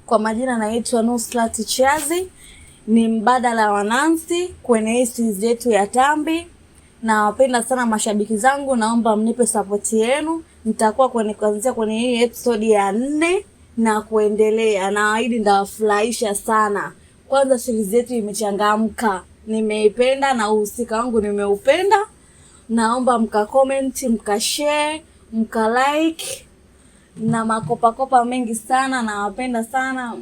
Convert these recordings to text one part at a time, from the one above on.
Kwa majina naitwa Nusrat Chazi, ni mbadala wa Nancy kwenye hii series yetu ya Tambi. Nawapenda sana mashabiki zangu, naomba mnipe support yenu. Nitakuwa kuanzia kwenye hii episode ya 4 na kuendelea. Naahidi ndawafurahisha sana. Kwanza series yetu imechangamka. Nimeipenda na uhusika wangu nimeupenda. Naomba mka comment, mka share, mka like na makopa mengi sana. Nawapenda sana.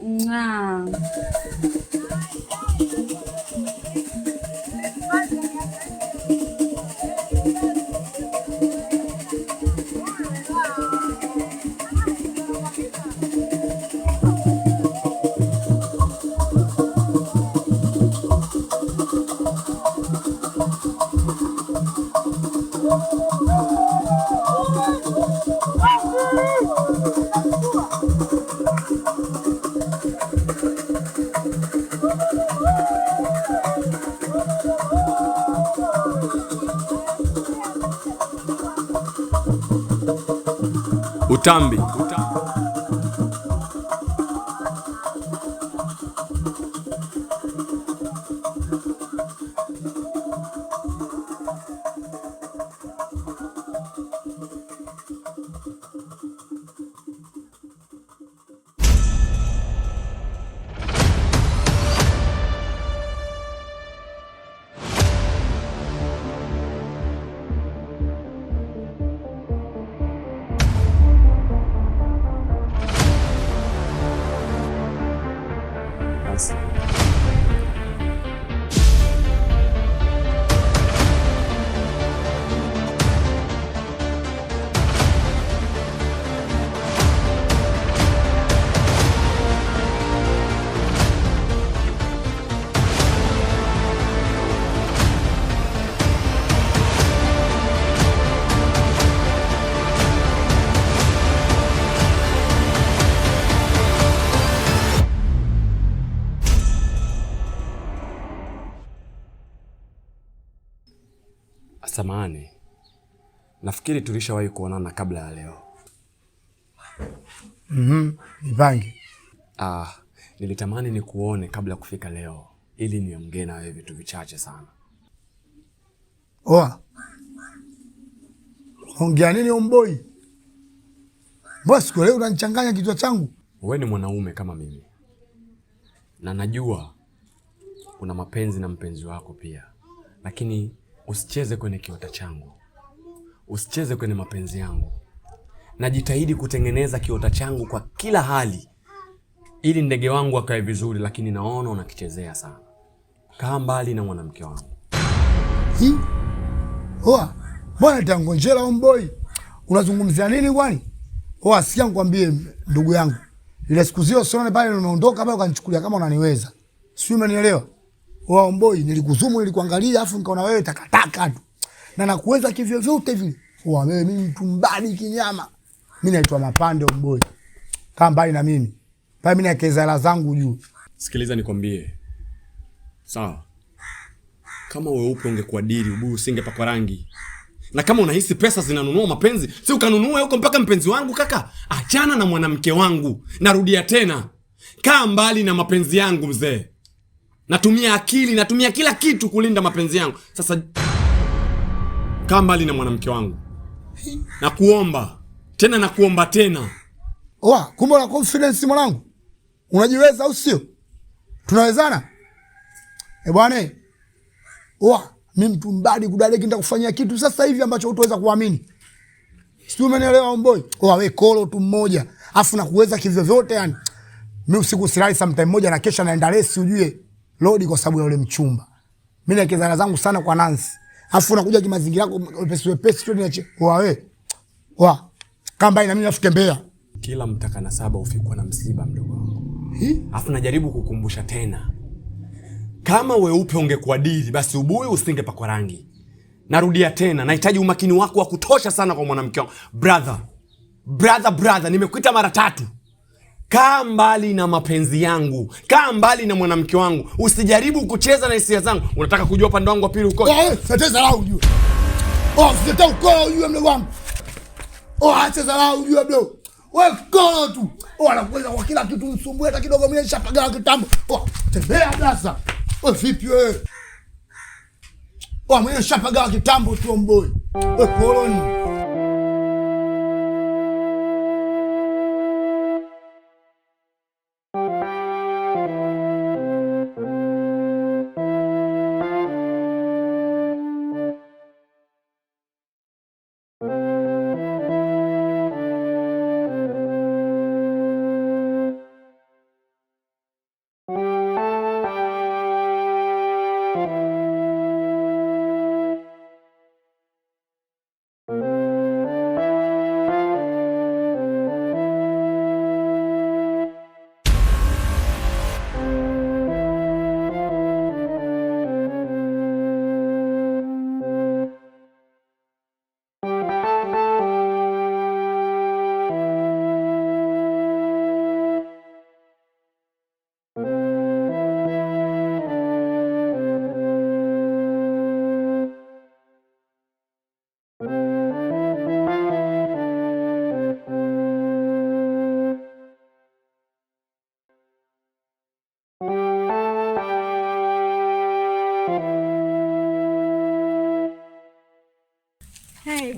Utambi. Samahani. Nafikiri tulishawahi kuonana kabla ya leo. Nipange. Nilitamani nikuone kabla kufika leo ili niongee na wewe vitu vichache sana. Ongea nini omboi? Boss, kwa leo unanichanganya kichwa changu. Wewe ni mwanaume kama mimi. Na najua una mapenzi na mpenzi wako pia. Lakini usicheze kwenye kiota changu. Usicheze kwenye mapenzi yangu. Najitahidi kutengeneza kiota changu kwa kila hali ili ndege wangu akae vizuri, lakini naona unakichezea sana. Kaa mbali na mwanamke wangu. Bwana tangonjela omboi. Unazungumzia nini kwani? Sikia nikwambie ndugu yangu. Ile siku zio usione pale unaondoka pale ukanichukulia kama unaniweza. Sio, umenielewa? Omboi, nilikuzumu nilikuangalia afu nikaona wewe takataka tu. Na nakuweza kivyo vyote vile. Wewe mimi mtu mbadi kinyama. Mimi naitwa Mapande omboi. Kaa mbali na mimi. Pale mimi nakeza hela zangu juu. Sikiliza nikwambie. Sawa. Kama wewe upo ungekuwa dili ubuyu usingepakwa rangi. Na kama unahisi pesa zinanunua mapenzi, si ukanunua huko mpaka mpenzi wangu kaka. Achana na mwanamke wangu. Narudia tena. Kaa mbali na mapenzi yangu mzee. Natumia akili, natumia kila kitu kulinda mapenzi yangu. Sasa kaa mbali na mwanamke wangu. Nakuomba tena. Kumbe una confidence mwanangu. Unajiweza au sio? Tunawezana? Bwana. Mimi mtu mbadi kudaleki nitakufanyia kitu sasa hivi ambacho hutaweza kuamini. Sio, umenielewa omboi? Wewe kolo tu mmoja, afu na kuweza kivyo vyote yani. Mimi usiku silali sometime moja na kesha naenda resi ujue. Lodi kwa sababu ya yule mchumba. Mimi nakezana zangu sana kwa Nancy. Afu unakuja kimazingira yako wepesi tu niache. Wewe. Kamba ina mimi nafike Mbeya. Kila mtakana saba ufikwa na msiba mdogo wangu. Afu najaribu kukumbusha tena. Kama weupe ungekuwa dili basi ubuyu usingepakwa rangi. Narudia tena, nahitaji umakini wako wa kutosha sana kwa mwanamke wangu. Brother, nimekuita mara 3. Kaa mbali na mapenzi yangu. Kaa mbali na mwanamke wangu. Usijaribu kucheza na hisia zangu. Unataka kujua upande wangu wa pili uko? Sasa lao ujue. Sasa uko ujue mdogo wangu. Acha zalao ujue bro. Wewe kolo tu. Wanakuweza kwa kila kitu msumbue hata kidogo mimi nishapagawa kitambo. Tembea sasa. Wewe vipi wewe? Mimi nishapagawa kitambo tu mboi. Wewe koloni.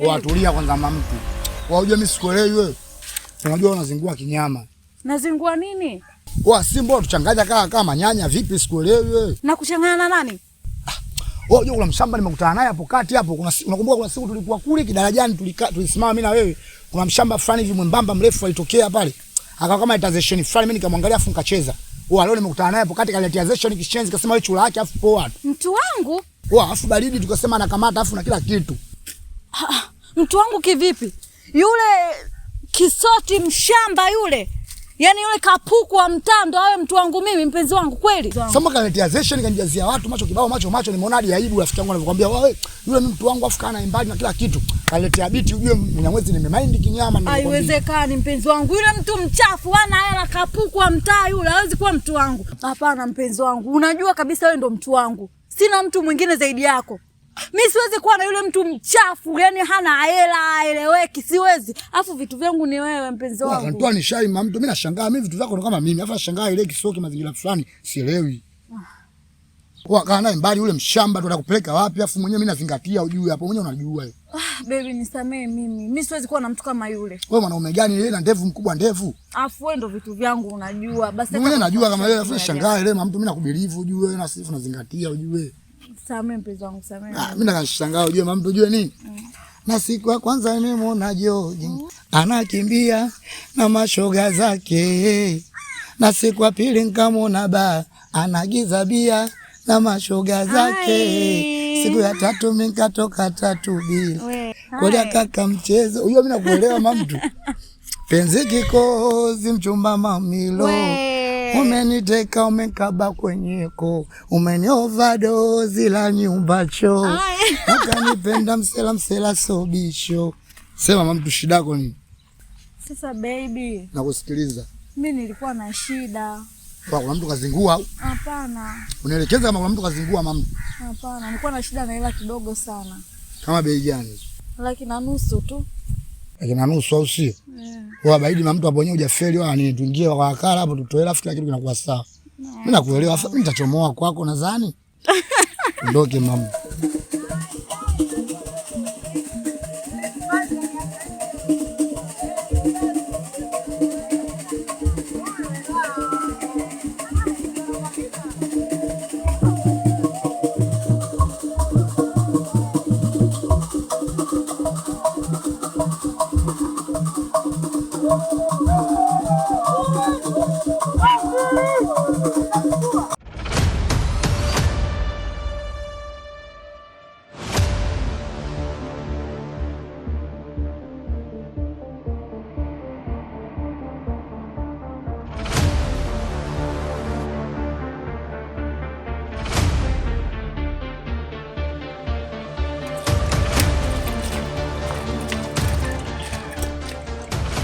Watulia kwanza mamtu. Unajua mimi sikuelewi wewe. Unajua unazingua kinyama. Nazingua nini? Simba tuchanganya kama nyanya vipi sikuelewi wewe. Na kuchanganya na nani? Unajua kuna mshamba nimekutana naye hapo kati hapo. Unakumbuka kuna siku tulikuwa kule kidarajani tulisimama mimi na wewe. Kuna mshamba fulani hivi mwembamba mrefu alitokea pale. Akawa kama itazation fulani mimi nikamwangalia afu nikacheza. Leo nimekutana naye hapo kati kaletea zation kishenzi kasema wewe chula yake afu poa. Mtu wangu? Afu baridi tukasema anakamata afu na kila kitu. Mtu wangu kivipi? Yule Kisoti mshamba yule. Yaani yule kapuku wa mtando awe mtu wangu mimi mpenzi wangu kweli? Sema kaletea zesha nikanijazia watu macho kibao macho nimeona hadi aibu rafiki yangu anavyokuambia wewe yule ni mtu wangu afu kana imbali na kila kitu. Kaletea biti ujue Mnyamwezi nimemind kinyama na haiwezekani mpenzi wangu. Yule mtu mchafu ana hela kapuku wa mtaa yule hawezi kuwa mtu wangu. Hapana mpenzi wangu. Unajua kabisa wewe ndo mtu wangu. Sina mtu mwingine zaidi yako. Mimi siwezi kuwa na yule mtu mchafu, yani hana hela, eleweki, siwezi. Afu vitu vyangu ni wewe mpenzi wangu. Anatoa ni shai mtu, mimi nashangaa mimi vitu vyako ndo kama mimi. Afu nashangaa ile Kisoki mazingira fulani, sielewi. Kaa naye mbali yule mshamba tu atakupeleka wapi? Afu mwenyewe mimi nazingatia ujue hapo mwenyewe unajua. Baby nisamee mimi. Mimi siwezi kuwa na mtu kama yule. Wewe mwanaume gani yeye na ndevu mkubwa ndevu? Afu wewe ndo vitu vyangu unajua. Basi mwenyewe najua kama yeye afu nashangaa ile mtu mimi nakubelieve ujue na sisi tunazingatia ujue. Samee mpenzi wangu samee. Mimi nakashangaa ujue mama ujue nini? Na siku ya kwanza nimeona George anakimbia na mashoga zake. Na siku ya pili nikamwona ba anagiza bia na mashoga zake. Siku ya tatu mimi nikatoka tatu bila. Kwa kaka mchezo. Ujue mimi nakuelewa mama mtu. Penzi kikozi mchumba mamilo. Umeniteka umekaba kwenyeko. Umeni overdose la nyumba cho. Ukanipenda msela sobisho. Sema mama shida yako nini? Sasa baby. Nakusikiliza. Mimi nilikuwa na shida. Kuna mtu kazingua au? Hapana. Unaelekeza kama kuna mtu kazingua mama? Hapana, nilikuwa na shida na hela kidogo sana. Kama bei gani? 1,500 tu. 1,500 au sio? Kwa baidi na mtu abonye hujafeli wala nini tuingie kwa wakala hapo tutoe alafu kila kitu kinakuwa sawa. Mimi nakuelewa, mimi nitachomoa kwako nadhani. Ndoke mama.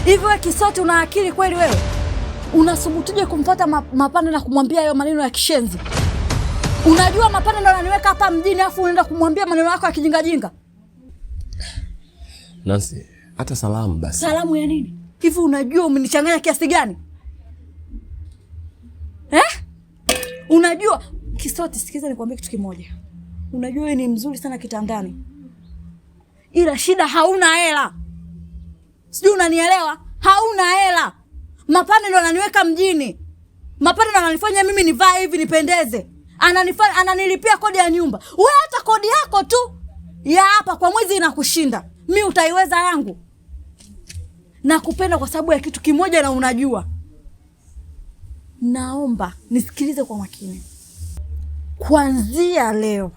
Hivi wewe Kisoti una akili kweli wewe? Unasubutuje kumfuata Mapande na kumwambia hayo maneno ya kishenzi? Unajua Mapande ndo ananiweka hapa mjini afu unaenda kumwambia maneno yako ya kijinga jinga? Nancy, hata salamu basi. Salamu ya nini? Hivi unajua umenichanganya kiasi gani? Unajua Kisoti, sikiza nikwambie kitu kimoja. Unajua wewe ni mzuri sana kitandani, ila shida hauna hela. Sijui unanielewa? Hauna hela. Mapande ndo ananiweka mjini. Mapande ndo ananifanya mimi nivae hivi nipendeze. Ananilipia kodi ya nyumba. Wewe hata kodi yako tu ya hapa kwa mwezi inakushinda. Mimi utaiweza yangu? Nakupenda kwa sababu ya kitu kimoja na unajua. Naomba nisikilize kwa makini. Kuanzia leo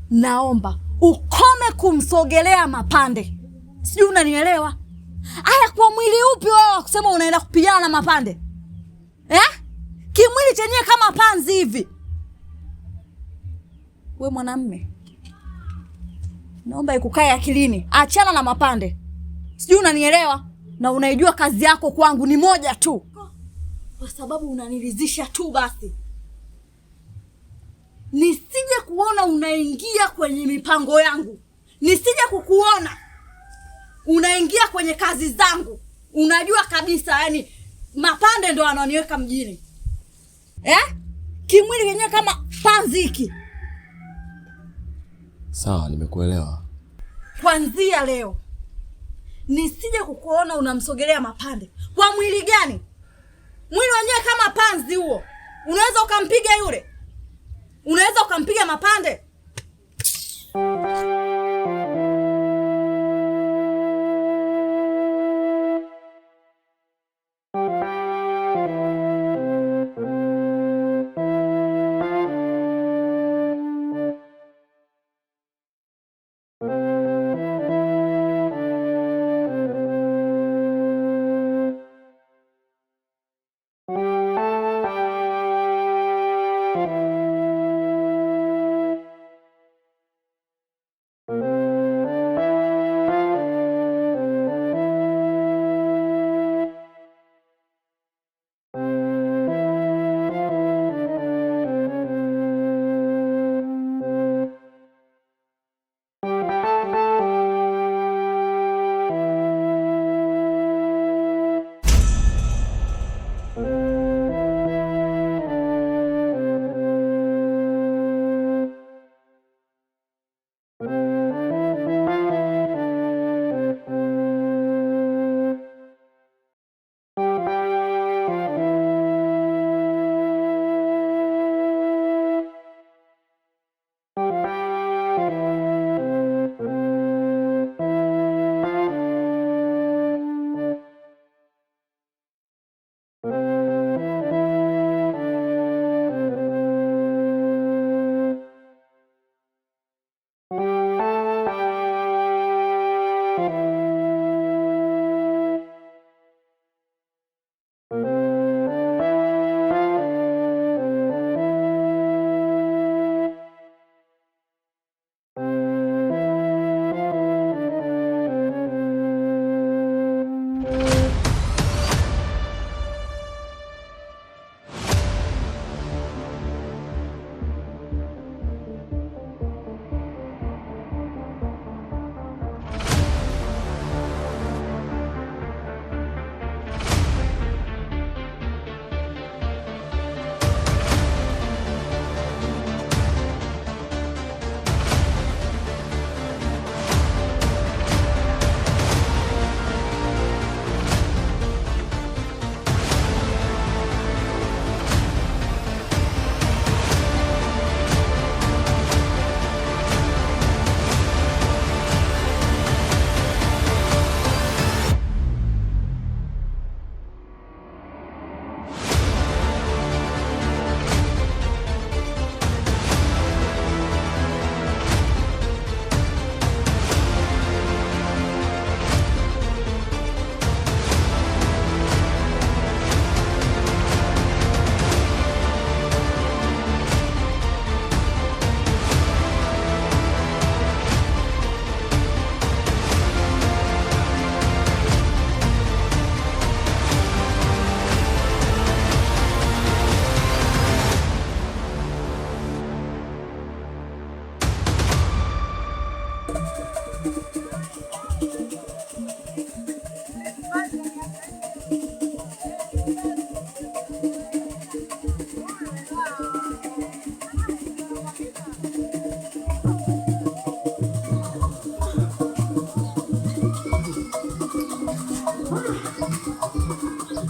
naomba ukome kumsogelea Mapande. Sijui unanielewa? Aya, kwa mwili upi wewe kusema unaenda kupigana na Mapande? Kimwili chenyewe kama panzi hivi. We mwanamme, naomba ikukae akilini. Achana na Mapande. Sijui unanielewa? Na unaijua kazi yako kwangu ni moja tu. Kwa sababu unaniridhisha tu basi. Nisije kuona unaingia kwenye mipango yangu. Nisije kukuona unaingia kwenye kazi zangu. Unajua kabisa yani Mapande ndo ananiweka mjini. Kimwili kenyewe kama panzi hiki. Sawa, nimekuelewa. Kuanzia leo nisije kukuona unamsogelea Mapande. Kwa mwili gani? Mwili wenyewe kama panzi huo. Unaweza ukampiga yule? Unaweza ukampiga Mapande?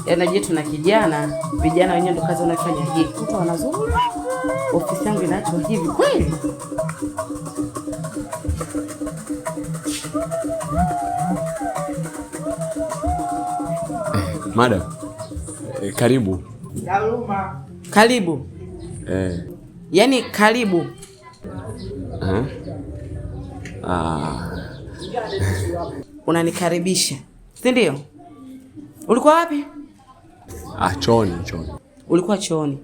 Yaani tuna kijana, vijana wenyewe ndo kazi wanafanya hivi. Mtu wanazuri. Ofisi yangu inaachwa hivi kweli? Madam. Karibu. Karibu. Yaani karibu. Unanikaribisha, si ndio? Ulikuwa wapi? Chooni. Ulikuwa chooni.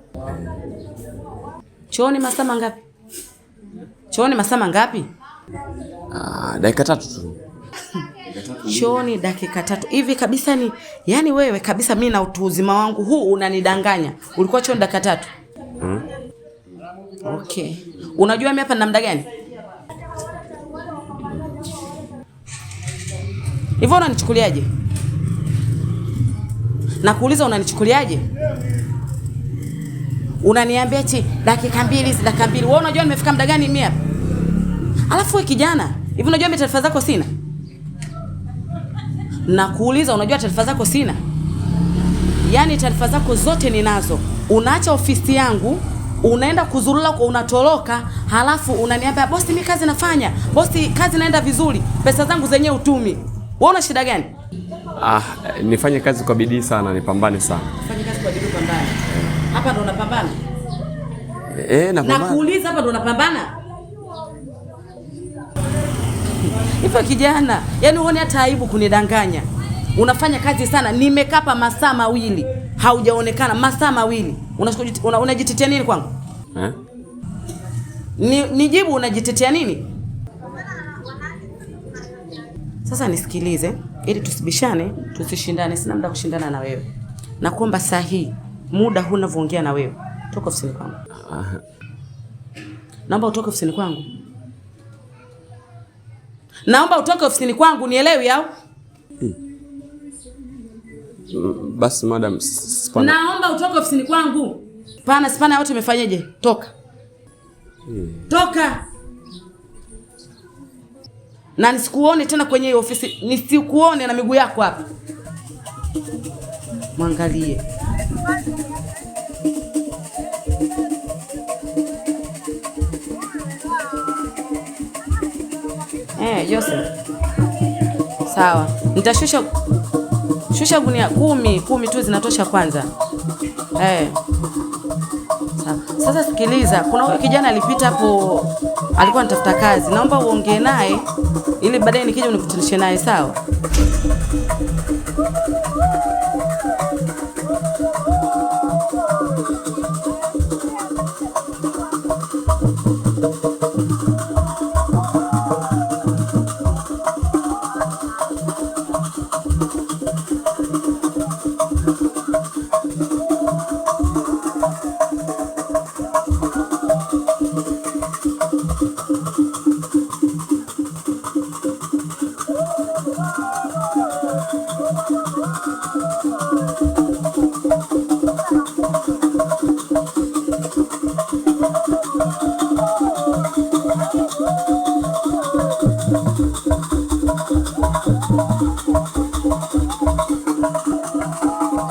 Chooni masaa mangapi? Chooni masaa mangapi? Dakika 3 tu. Chooni dakika 3. Hivi kabisa ni, yani wewe kabisa mimi na utu uzima wangu huu unanidanganya. Ulikuwa chooni dakika 3? Okay. Unajua mimi hapa nina muda gani? Hivyo unanichukuliaje? Nakuuliza unanichukuliaje? Unaniambia eti dakika 2. Wewe unajua nimefika muda gani mimi hapa? Alafu wewe kijana, hivi unajua mimi taarifa zako sina? Nakuuliza unajua taarifa zako sina? Yaani taarifa zako zote ninazo. Unaacha ofisi yangu, unaenda kuzurula kwa unatoroka, halafu unaniambia bosi mimi kazi nafanya. Bosi kazi naenda vizuri. Pesa zangu zenyewe utumi. Wewe una shida gani? Nifanye kazi kwa bidii sana, nipambane sana. Fanye kazi kwa bidii, pambana. Hapa ndo unapambana? Napambana. Nakuuliza hapa ndo unapambana? Hivyo kijana, yani uone hata aibu kunidanganya. Unafanya kazi sana, nimekapa masaa 2. Haujaonekana masaa 2. Unajitetea nini kwangu? Nijibu, unajitetea nini? Sasa nisikilize, ili tusibishane, tusishindane, sina muda kushindana na wewe. Nakuomba sahihi, muda huu unavyoongea na wewe, toka ofisini kwangu. Naomba utoke ofisini kwangu. Naomba utoke ofisini kwangu, nielewi au? Basi madam, spana. Naomba utoke ofisini kwangu. Spana yote imefanyaje? Toka. Toka. Na nisikuone tena kwenye hiyo ofisi, nisikuone na miguu yako hapa. Mwangalie. Joseph. Sawa. Shusha gunia 10 tu zinatosha kwanza. Sawa. Sasa sikiliza, kuna huyo kijana alipita hapo, alikuwa anatafuta kazi. Naomba uongee naye ili baadaye nikija unikutanishe naye, sawa?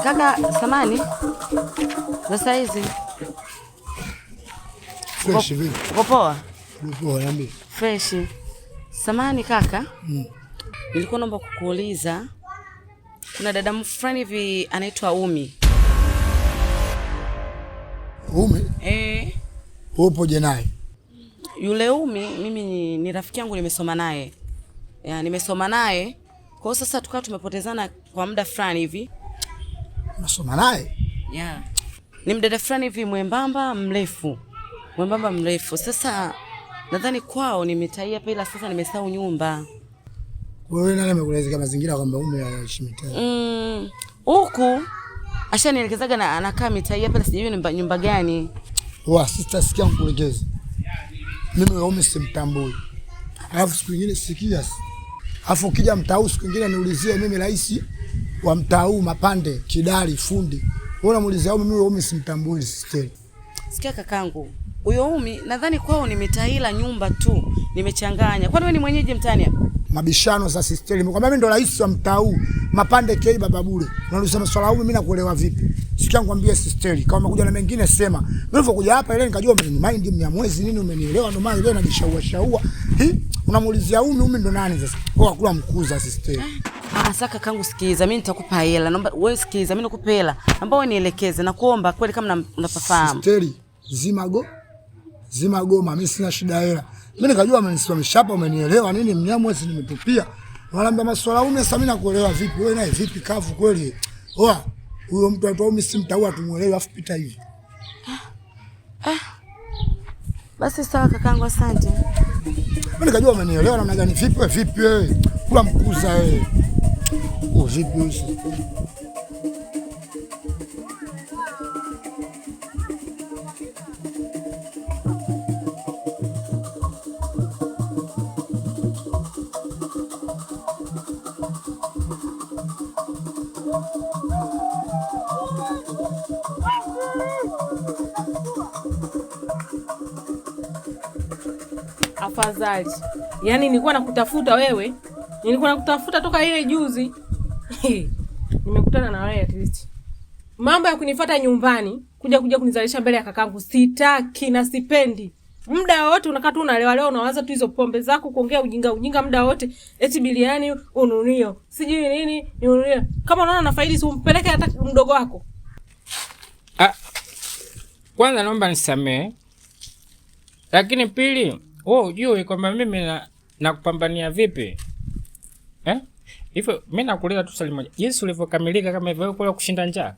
Kaka, samani. Sasa hizi. Fresh vipi? Uko poa? Poa, yambi. Fresh. Samani kaka. Nilikuwa naomba kukuuliza. Kuna dada fulani hivi anaitwa Umi. Umi? Upo je naye? Yule Umi mimi ni rafiki yangu, nimesoma naye. Nimesoma naye. Kwa hiyo sasa tukawa tumepotezana kwa muda fulani hivi. Unasoma naye? Ni mdada fulani hivi mwembamba mrefu. Sasa nadhani kwao nimetaia pila, sasa nimesahau nyumba. Wewe nani amekueleza mazingira kwamba Umi anaishi mitaa? Huku ashanielekezaga na anakaa mitaa hapa, sijui ni nyumba gani. Sister, sikia nikuelekeze. Mimi Umi simtambui. Alafu siku nyingine sikia. Alafu ukija mtaa siku nyingine niulizie mimi rais wa mtaa Mapande, Kidali, fundi. Wewe unamuulizia Umi simtambui sister. Sikia kakangu. Huyo Umi nadhani kwao ni mitaila nyumba tu. Nimechanganya. Kwani wewe ni mwenyeji mtani hapa? Mabishano za sisteli. Nimekwambia mimi ndo rais wa mtaa huu. Mapande kei baba bure. Unalisema swala huyu mimi nakuelewa vipi? Sikia ngwambie sisteli. Kama umekuja na mengine sema. Mimi nilipokuja hapa ile nikajua mind Mnyamwezi nini umenielewa ndo maana ile najishaua. Unamuulizia umi ndo nani sasa? Kwa kula mkuza sisteli. Sasa kakangu sikiza, mimi nitakupa hela. Naomba wewe sikiza, mimi nakupa hela. Naomba wewe nielekeze na kuomba kweli kama unapafahamu. Sisteli, zima goma, mimi sina shida hela. Mimi nikajua amenisimamisha hapa umenielewa nini Mnyamwezi nimetupia. Wanaambia maswala ume sasa mimi nakuelewa vipi? Wewe naye vipi kavu kweli? Oa, huyo mtu atoa umi simtaua tumuelewe afu pita hivi. Basi sawa kakangu, asante. Mimi nikajua umenielewa namna gani vipi wewe? Kula mkuza wewe. Vipi usi? Afadhali. Yaani nilikuwa nakutafuta wewe. Nilikuwa nakutafuta toka ile juzi. Nimekutana na wewe at least. Mambo ya kunifuata nyumbani, kuja kunizalisha mbele ya kakangu sitaki na sipendi. Muda wote unakaa tu unalewa unawaza tu hizo pombe zako kuongea ujinga muda wote eti biliani ununio. Sijui nini ununio. Kama unaona na faidi si umpeleke hata mdogo wako. Kwanza naomba nisamee. Lakini pili, wewe ujue kwamba mimi nakupambania vipi? Hivyo mimi nakuuliza tu swali moja. Jinsi ulivyokamilika kama hivyo kule kushinda njaa.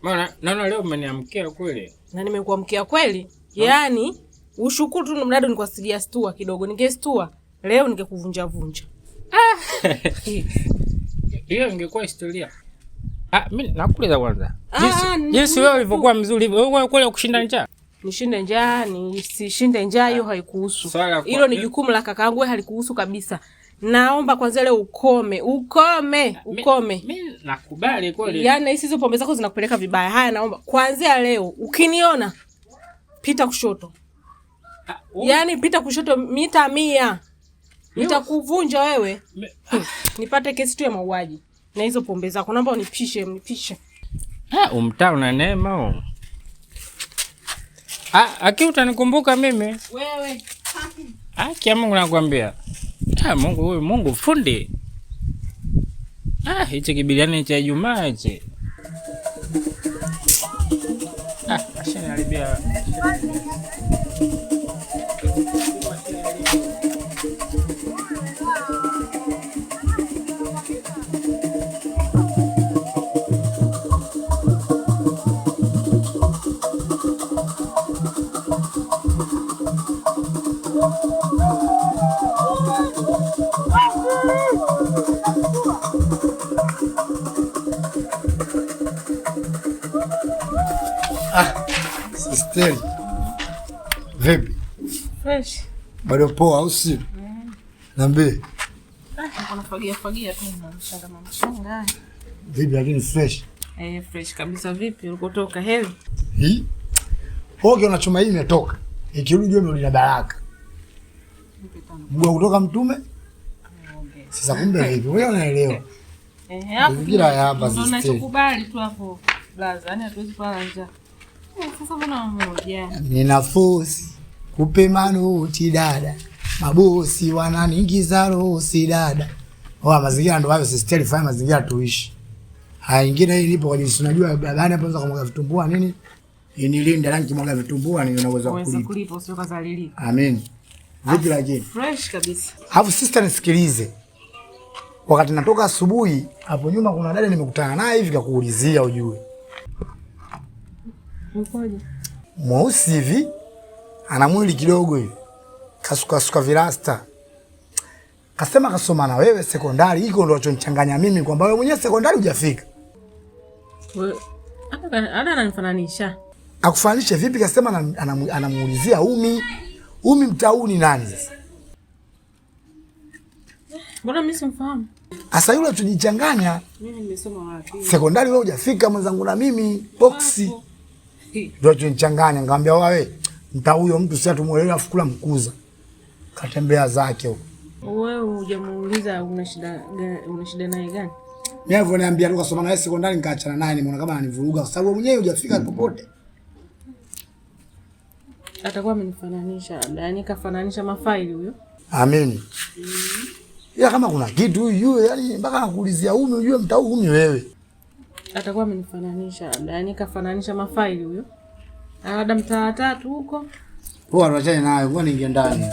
Maana naona leo umeniamkia kweli. Na nimekuamkia kweli? Yaani ushukuru tu mradi nikwasilia stua kidogo. Ningestua leo ningekuvunja. Hiyo ingekuwa historia. Mimi nakuuliza kwanza. Jinsi wewe ulivyokuwa mzuri wewe kule kushinda njaa. Nishinde njaa, nisishinde njaa, hiyo haikuhusu. Hilo ni jukumu la kakaangu, wewe halikuhusu kabisa. Naomba kwanza leo ukome. Mimi nakubali kweli. Yaani hizo pombe zako zinakupeleka vibaya. Haya naomba kuanzia leo ukiniona pita kushoto. Yaani pita kushoto mita 100. Nitakuvunja wewe. Nipate kesi tu ya mauaji. Na hizo pombe zako naomba unipishe. Umtaa una neema. Aki utanikumbuka mimi. Wewe. Kia Mungu nakwambia. Mungu huyu Mungu fundi. Hicho kibiliani cha Ijumaa hichi. Ashaniharibia. Sisteli. Vipi? Fresh. Bado poa au sio? Niambie. Unafagia tu mshanga. Vipi lakini fresh? Fresh kabisa. Vipi ulikotoka heavy? Hoge unachoma hii imetoka. Ikirudi wewe ndio baraka. Mguu kutoka mtume? Sasa kumbe vipi? Wewe unaelewa. Hapo kila hapa ndio unachokubali tu hapo. Blaza, yani hatuwezi kulala njaa. Sasa mbona mmoja? Nina force kupe manuti dada. Mabosi wananiingiza rosi dada. Mazingira ndio hayo sisteli fanya mazingira tuishi. Ingine hii nipo kwa jinsi unajua babani hapo unaweza kumwaga vitumbua nini? Inilinda rangi kumwaga vitumbua ni unaweza kulipa usio kazalilika. Amen. Vipi lakini? Fresh kabisa. Alafu sister nisikilize. Wakati natoka asubuhi hapo nyuma kuna dada nimekutana naye hivi kakuulizia ujue. Mkoje? Mweusi hivi ana mwili kidogo hivi. Kasuka virasta. Kasema kasoma na wewe sekondari, hiko ndio chonichanganya mimi kwamba wewe mwenyewe sekondari hujafika. Wewe hata ananifananisha. Akufananisha vipi? Kasema anamuulizia Umi mtauni nani sasa? Mbona mimi simfahamu? Asa yule tujichanganya. Mimi nimesoma wapi? Sekondari wewe hujafika mwenzangu na mimi boxi. Ndio tunichanganya ngambia wewe mta huyo mtu sasa tumuelewa afukula mkuza. Katembea zake huko. Wewe hujamuuliza una shida naye gani? Mimi alivyoniambia tu kasoma naye sekondari nikaachana naye, nimeona kama ananivuruga kwa sababu mwenyewe hujafika popote. Atakuwa amenifananisha labda, yani kafananisha mafaili huyo. Ameni. Ila kama kuna kitu huyu yani mpaka nakuulizia umi ujue mtau umi wewe. Atakuwa amenifananisha labda, yani kafananisha mafaili huyo. Labda mtaa 3 huko. Poa, tuachane nayo, ngoja niingie ndani.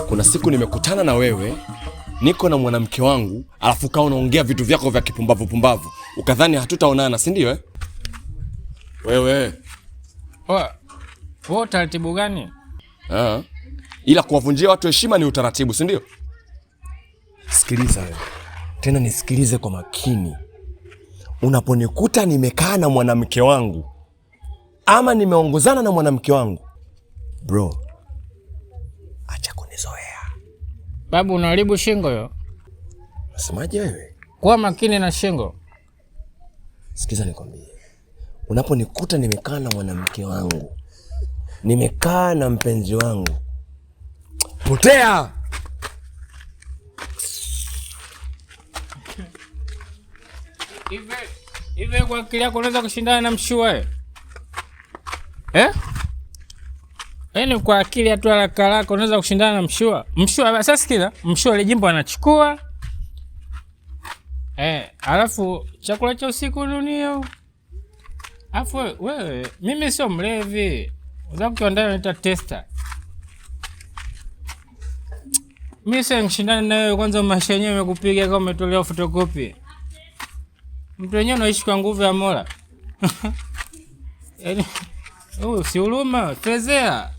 Kuna siku nimekutana na wewe, niko na mwanamke wangu, alafu kaa unaongea vitu vyako vya kipumbavu, ukadhani hatutaonana, si ndio? Wewe utaratibu gani? Ila kuwavunjia watu heshima ni utaratibu, si ndio? Sikiliza wewe. Tena nisikilize kwa makini. Unaponikuta nimekaa na mwanamke wangu ama nimeongozana na mwanamke wangu, bro, acha kunizoea. Babu, unaharibu shingo yo. Unasemaje wewe? Kuwa makini na shingo. Sikiza nikwambie. Unaponikuta nimekaa na mwanamke wangu, nimekaa na mpenzi wangu, potea. Hivi kwa akili yako unaweza kushindana na mshua? Yaani kwa akili tu haraka haraka unaweza kushindana na mshua? Mshua sasa sikiza, mshua ile jimbo anachukua. Alafu chakula cha usiku nunio. Alafu wewe, mimi sio mlevi. Unataka kuandana naita tester. Mimi sio nishindana na wewe, kwanza maisha yenyewe yamekupiga kama umetolewa photocopy. Mtu wenyewe anaishi kwa nguvu ya Mola. Yaani si huruma, fezea.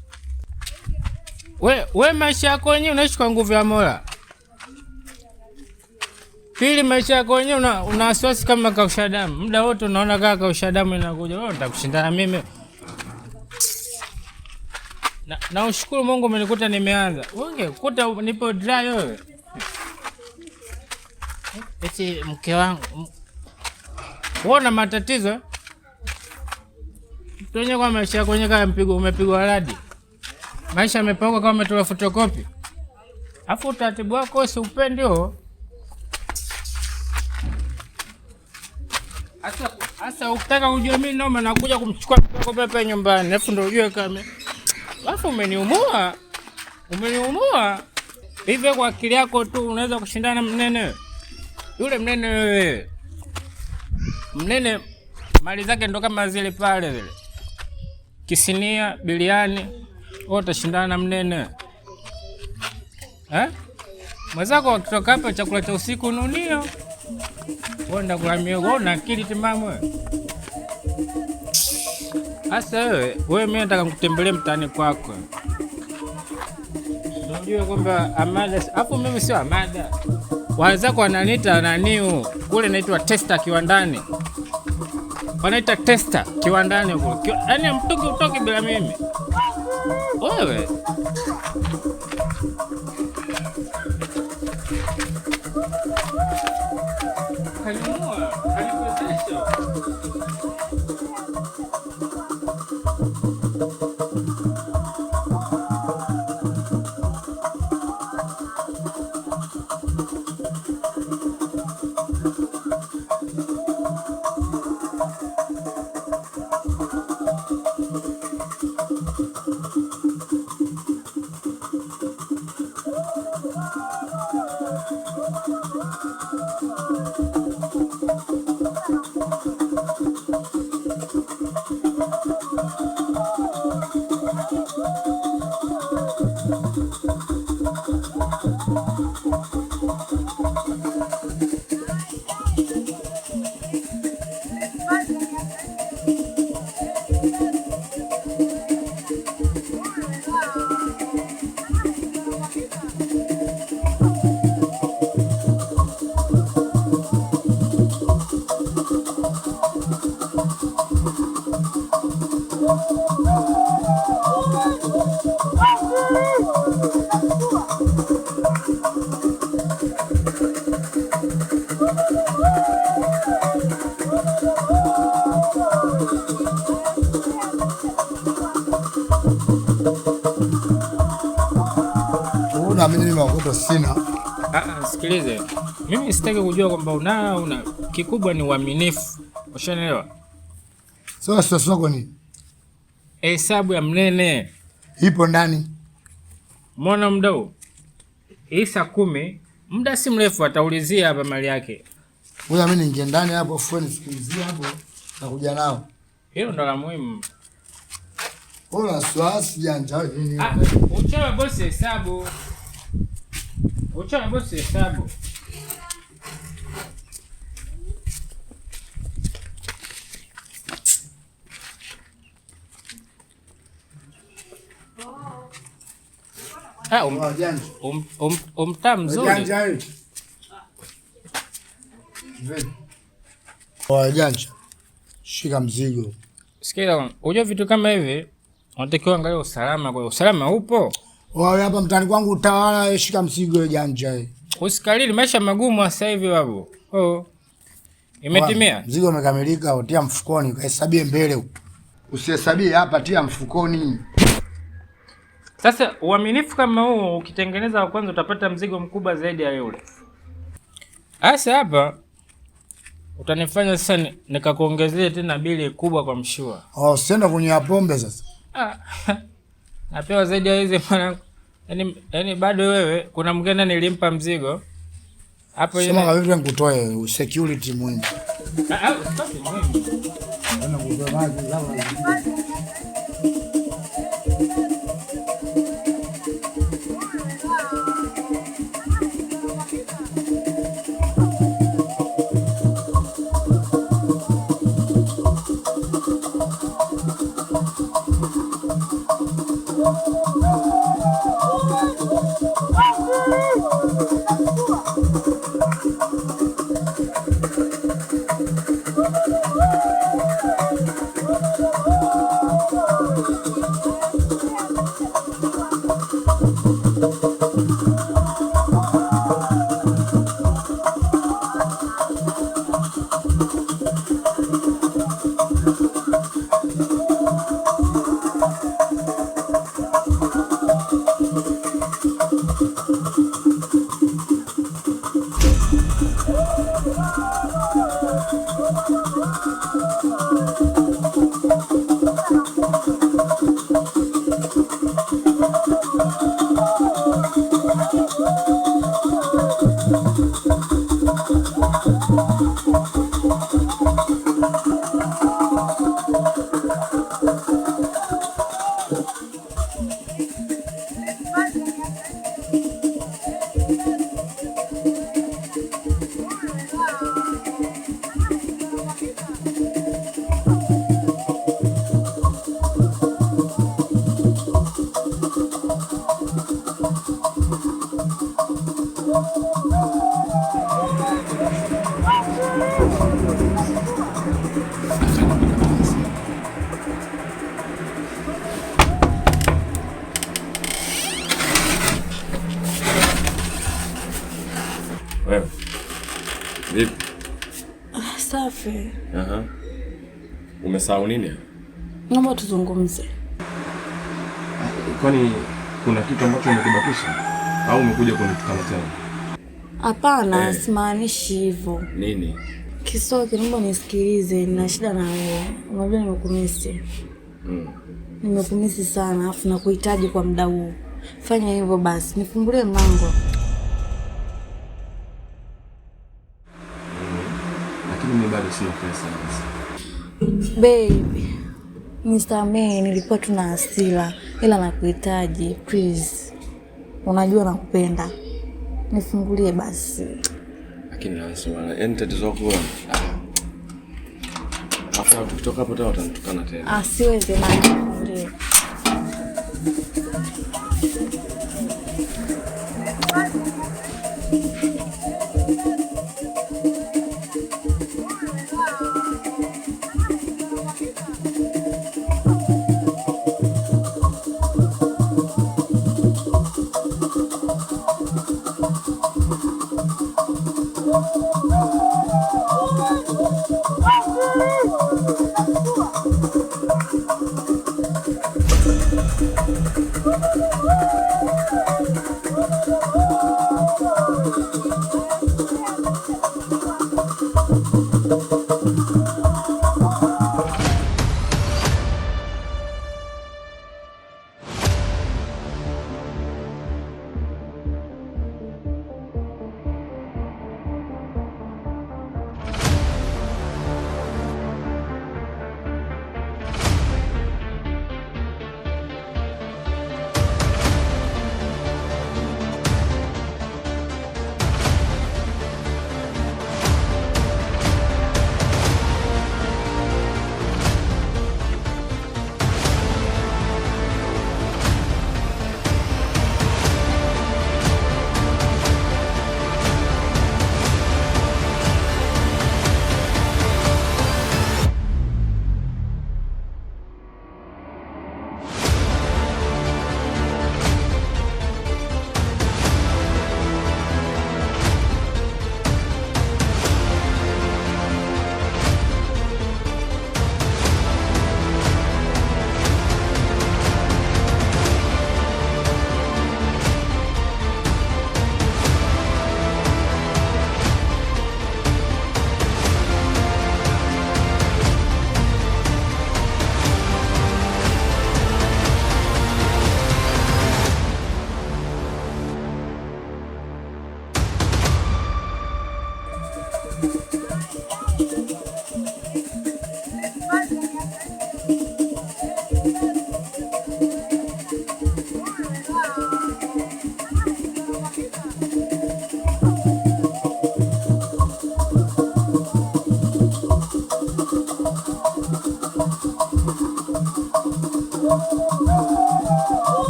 We maisha yako wenyewe unaishi kwa nguvu ya Mola. Pili, maisha yako wenyewe una wasiwasi kama kausha damu. Muda wote unaona kama kausha damu inakuja. Wewe unataka kushindana mimi. Na ushukuru Mungu umenikuta nimeanza. Ungekuta nipo dry wewe. Eti mke wangu. Uona matatizo? Tuonye kwa maisha yako wenyewe kama umepigwa radi. Maisha yamepangwa kama umetoa photocopy. Afu utaratibu wako si upendi huo. Asa ukitaka kujua mimi noma nakuja kumchukua mtoto pepe nyumbani. Alafu ndio ujue kama. Alafu umeniumua. Hivi kwa akili yako tu unaweza kushindana mnene. Yule mnene wewe. Mnene mali zake ndo kama zile pale zile. Kisinia, biliani, wewe utashindana na mnene. Mwenzako wakitoka hapa chakula cha usiku nunio. Wewe ndio kula miogo na akili timamu wewe. Asa wewe mimi nataka kukutembelee mtaani kwako. Unajua kwamba Amada, afu mimi sio Amada. Wenzako wananiita naniu, kule naitwa tester kiwandani. Wanaita tester kiwandani huko. Yaani mtoki utoki bila mimi. Wewe. Makoto sina. Sikilize. Mimi sitaki kujua kwamba una kikubwa ni uaminifu. Ushanielewa? Sasa soko ni hesabu ya mnene ipo ndani. Mbona mdau? Hii saa 10 muda si mrefu ataulizia hapa mali yake. Ngoja mimi ningie ndani hapo phone sikilizia hapo na kuja nao. Hilo ndo la muhimu. Ona swasi janja nini? Uchawa bosi hesabu. Uchawa bosi hesabu. Umtaa mzuri. Janja. Shika mzigo. Sikia, unajua vitu kama hivi unatakiwa angalia usalama. Kwa usalama upo? Wewe hapa mtani kwangu utawala, shika mzigo janja. Usikalili maisha magumu sasa hivi babu. Imetimia. Mzigo umekamilika, utia mfukoni, ukahesabie mbele huko. Usihesabie hapa, tia mfukoni. Sasa uaminifu kama huu ukitengeneza wa kwanza utapata mzigo mkubwa zaidi ya yule. Sasa hapa utanifanya sasa nikakuongezea tena bili kubwa kwa mshua. Usienda kunywa pombe sasa. Napewa zaidi ya hizo mwanangu. Yaani bado wewe kuna mgeni nilimpa mzigo. Hapo sema kama vile nikutoe security muhimu. Usitaki muhimu. Ana kutoa maji kama Wewe. Vipi? Safi. Umesahau nini? Naomba tuzungumze. Kwani kuna kitu ambacho umekibakisha au umekuja kunitukana tena? Hapana, simaanishi hivyo. Nini? Kisoki, naomba nisikilize, nina shida na wewe. Unajua nimekumisi. Nimekumisi sana, afu nakuhitaji kwa muda huu. Fanya hivyo basi, nifungulie mlango. Lakini mimi bado sina pesa basi. Baby, nisamehe, nilikuwa tuna hasira, ila nakuhitaji, please. Unajua nakupenda. Nifungulie basi. Lakini nasema, yaani tatizo lako Afa tukitoka hapo tena utanitukana tena. Siwezi na nifungulie.